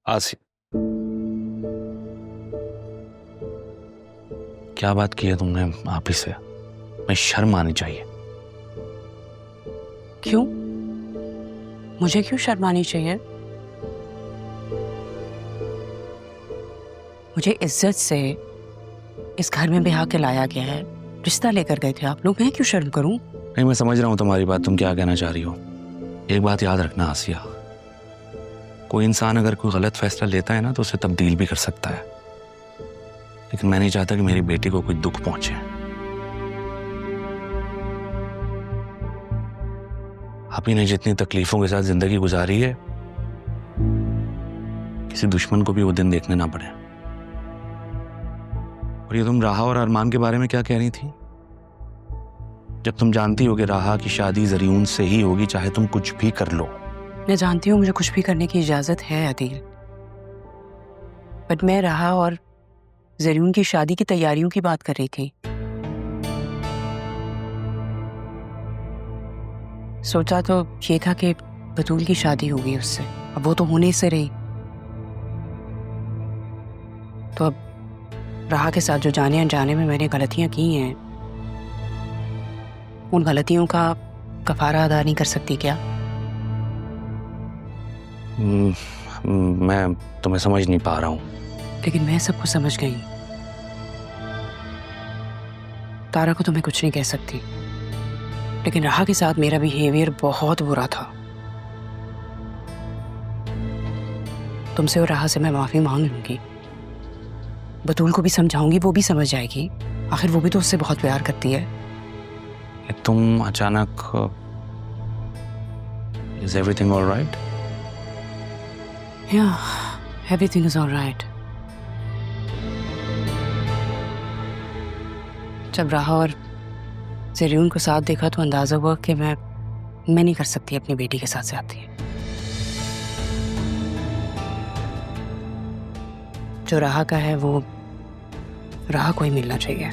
आसिफ, क्या बात की है तुमने आप ही से? मैं शर्म आनी चाहिए। क्यों? मुझे क्यों शर्मानी चाहिए? मुझे इज्जत से इस घर में ब्याह के लाया गया है, रिश्ता लेकर गए थे आप लोग, मैं क्यों शर्म करूं? नहीं, मैं समझ रहा हूं तुम्हारी बात, तुम क्या कहना चाह रही हो। एक बात याद रखना आसिया, कोई इंसान अगर कोई गलत फैसला लेता है ना तो उसे तब्दील भी कर सकता है, लेकिन मैं नहीं चाहता कि मेरी बेटी को कोई दुख पहुंचे। आप ही ने जितनी तकलीफों के साथ जिंदगी गुजारी है, किसी दुश्मन को भी वो दिन देखने ना पड़े। और ये तुम राहा और अरमान के बारे में क्या कह रही थी? जब तुम जानती हो कि राहा की शादी जरीउन से ही होगी, चाहे तुम कुछ भी कर लो। मैं जानती हूँ मुझे कुछ भी करने की इजाजत है अदील, बट मैं राहा और जरीउन की शादी की तैयारियों की बात कर रही थी। सोचा तो ये था कि बतूल की शादी होगी उससे, अब वो तो होने से रही, तो अब राहा के साथ जो जाने अनजाने में मैंने गलतियां की हैं, उन गलतियों का कफारा अदा नहीं कर सकती क्या? मैं तुम्हें समझ नहीं पा रहा हूँ। लेकिन मैं सबको समझ गई। तारा को तो मैं कुछ नहीं कह सकती, लेकिन राहा के साथ मेरा बिहेवियर बहुत बुरा था। तुमसे और राहा से मैं माफी मांग लूंगी, बतूल को भी समझाऊंगी, वो भी समझ जाएगी, आखिर वो भी तो उससे बहुत प्यार करती है। तुम अचानक, is everything alright? Yeah, everything is all right. जब राहा और जरीउन को साथ देखा तो अंदाजा हुआ कि मैं नहीं कर सकती अपनी बेटी के साथ ज्यादती। जो राहा का है वो राहा को ही मिलना चाहिए।